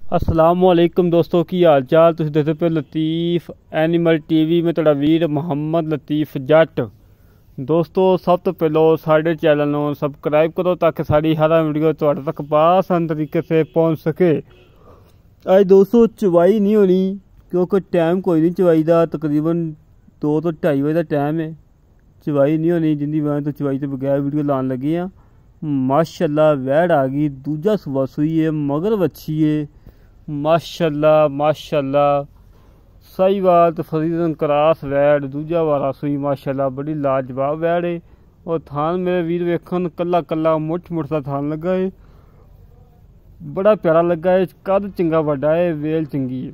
असलामुअलैकुम दोस्तों की हाल चाल। तुसीं देखदे पे लतीफ़ एनिमल टीवी में तुहाडा वीर मुहम्मद लतीफ़ जट। दोस्तों सब तो पहलो साढ़े चैनल को सबसक्राइब करो ताकि साड़ी हर वीडियो तुहाडे तक आसान तरीके से पहुँच सके। अज दोस्तों चवाई नहीं होनी क्योंकि टाइम कोई नहीं चवाई का, तकरीबन 2 तो 2:30 बजे का टाइम है। चवाई नहीं होनी जिंदी वजह तो चवाई तो बगैर वीडियो लान लगी हाँ। माशाल्लाह वैड़ आ गई, दूजा सुबह सुई है, मगर वच्छी है। माशाल्लाह माशाल्लाह सही बात फरीदन क्रास वैड़ दूजा वारा सुई। माशाल्लाह बड़ी लाजवाब वैड़ है और थान मेरे वीर वेखन कला कला मुठ मुठ का थान लगा है, बड़ा प्यारा लगा है। कद चंगा वड्डा है, वेल चंगी है,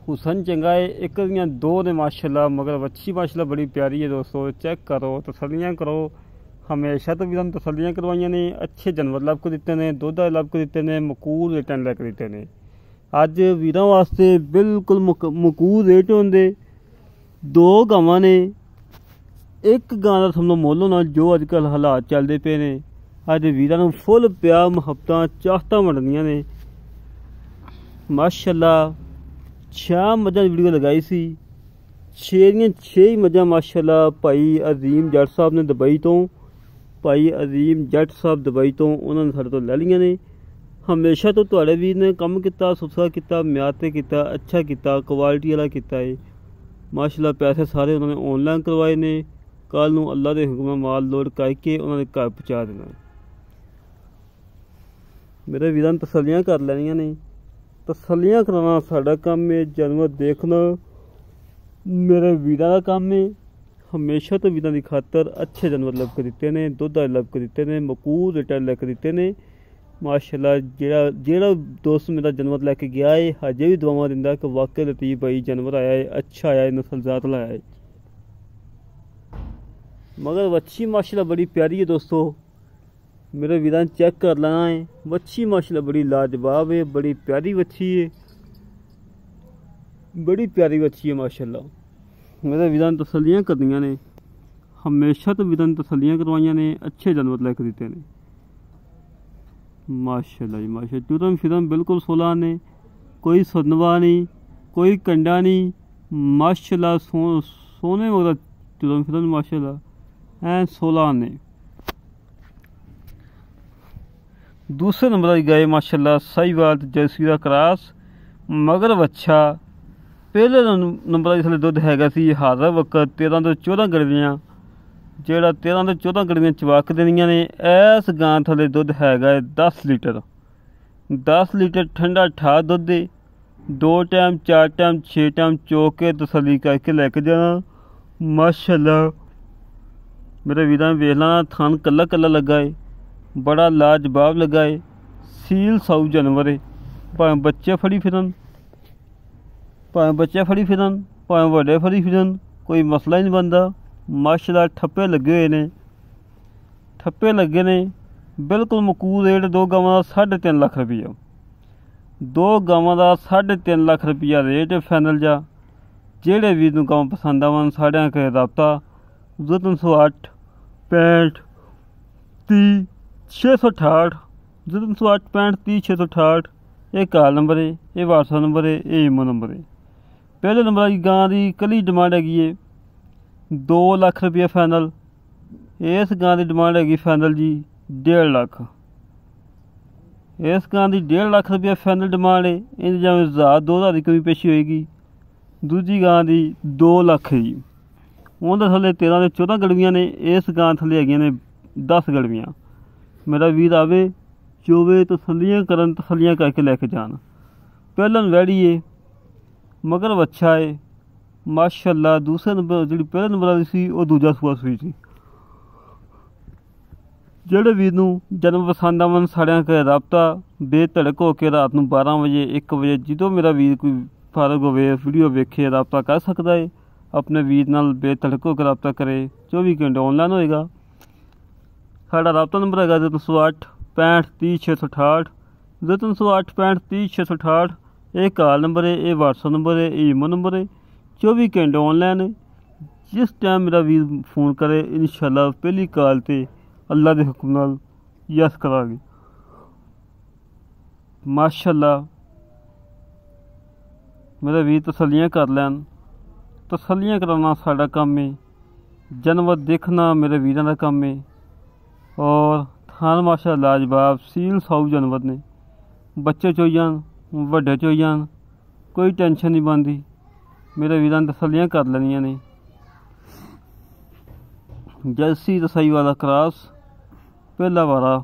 हुसन चंगा है। एक दियां 2 ने माशाल्लाह, मगर वच्छी माशाल्लाह बड़ी प्यारी है। दोस्तों चेक करो, तसल्लियां करो। हमेशा तो भी हम तसल्लियां करवाइया ने, अच्छे जानवर लब को दिते ने, दुध लब को दिते ने, मकूल रेटां लैके दिते ने। अज वीरां वास्ते बिल्कुल मकूल रेट होंदे। 2 गावां ने, एक गां दा समझो मुੱਲ होना जो अजकल हालात चलते पे ने। अज वीरां नूं फुल प्यार मुहब्बतां चाहतां वंडदियां ने। माशाल्लाह 6 मझां दी वीडियो लगाई सी, 6 दियां 6 ही मझां माशाल्लाह भाई अजीम जट साहब ने दुबई तो, भाई अजीम जट साहब दुबई तो उन्होंने साडे तो लै लियां ने। हमेशा तो तुहाडे वीर ने कम किया, सुथरा किया, म्यार ते किया, अच्छा किया, क्वालिटी वाला किया है। माशाल्लाह पैसे सारे उन्होंने ऑनलाइन करवाए ने। कल नूं अल्लाह के हुक्म माल लोड करके उन्होंने घर पहुँचा देना। मेरे वीरां तसल्लियां कर लैनियां ने। तसल्लियां कराना साडा काम है, जानवर देखना मेरे वीरां दा काम है। हमेशा तो वीरां की खातर अच्छे जानवर लब के दिते ने, दुध लब के दिते ने, मकूल रेटा लैके दिते ने। माशाल्लाह जेड़ा दोस्त मेरा जानवर लैके गया है हजे भी दुआवां दिंदा कि वाकई लतीफ़ भाई जानवर आया है, अच्छा आया है, नस्लजात लाया है। मगर वच्छी माशाल्लाह बड़ी प्यारी है। दोस्तों मेरे वीरां चेक कर लेना है, वच्छी माशाल्लाह बड़ी लाजवाब है, बड़ी प्यारी वच्छी है, बड़ी प्यारी वच्छी है माशाल्लाह। मेरे वीरां तसल्लियां करनियां ने, हमेशा तो वीरां तसल्लियां करवाइयां ने, अच्छे जानवर लैके दिते ने। माशाल्लाह जी माशाल्लाह चुरम फिरम बिल्कुल 16 ने, कोई सदनवा नहीं, कोई कंडा नहीं। माशाल्लाह सोने मगर चुरम फिरम माशाल्लाह 16 ने। दूसरे नंबर की गाय माशाल्लाह सही बात जर्सी का क्रॉस मगर वच्छा। पहले नंबर की थले दुध हैगा सी हर वक्त 13 तो 14 गड़वियाँ, जेड़ा 13 तो 14 गड़वियाँ चवाक देनियां ने। इस गां थले दुध हैगा 10 लीटर, 10 लीटर ठंडा ठा दुध है। 2 टाइम 4 टाइम 6 टाइम चो के तसली करके लैके जाना। माशाल्लाह मेरे वीरां वेख लाना, थान कला कला लगा है, बड़ा लाजवाब लगा है। सील साऊ जानवर है, भावें बच्चे फड़ी फिरन, भावें बच्चे फड़ी फिरन, भावें वड्डे फड़ी फिरन, कोई मसला ही नहीं बनता। माशाल्लाह ठप्पे लगे हुए ने, ठप्पे लगे ने बिल्कुल मकूल रेट। 2 गावां का 3.5 लाख रुपया, 2 गावां का 3.5 लाख रुपया रेट फाइनल जा। जेड़े वीर नूं गावां पसंद आवन साढ़े के रबता 0308 65 30 668, 0308 65 30 668। ये कॉल नंबर है, ये व्हाट्सएप नंबर है, ये ईमो नंबर है। पहले नंबर की गां की कली डिमांड हैगी है 2 लाख रुपया फाइनल। इस गां की डिमांड हैगी फाइनल जी 1.5 लाख। इस गां की 1.5 लाख रुपया फाइनल डिमांड है। इन जावें 1000-2000 की कमी पेशी होएगी। दूजी गां की 2 लाख है जी। उन्हें थले 13 तो 14 गड़वियाँ ने, इस गां थले हैगियां ने 10 गड़वियाँ। मेरा वीर आवे चोवे तसल्लियां करन, तसल्लियां करके लैके जान। पहलन वैड़ी है मगर वच्छा है माशाल्लाह। दूसरे नंबर जी पहले नंबर वाली सी वो दूजा सुआ सुई थी। जेड़े वीर नूं जानवर पसंद आवन साड़ियां के रबता बेधड़क होकर रात नूं 12 बजे 1 बजे जो मेरा वीर कोई फारग होवे वीडियो वेखे रबता कर सकता है। अपने वीर नाल बेधड़क होकर रबता करे, 24 घंटे ऑनलाइन होएगा। साड़ा रबता नंबर है 0308 65 30 668, 0308 65 30 668। ये कॉल नंबर है, ये व्हाट्सएप नंबर है, ये ईमो नंबर है। 24 घंटे ऑनलाइन है। जिस टाइम मेरा वीर फोन करे इंशाल्लाह पहली कॉल ते अल्लाह के हुक्म नाल यस करांगे। माशाल्लाह मेरे वीर तसल्लियाँ कर लैन। तसल्लियाँ कराना साडा काम है, जानवर देखना मेरे वीरां दा काम है। और थान माशा लाजवाब सील साऊ जानवर ने, बच्चे चोई जान वड्डे चोई जान कोई टेंशन नहीं बनती, मेरे वीरां ने तसल्लियाँ कर लैनियां ने। जर्सी तसाई वाला क्रॉस पहला वारा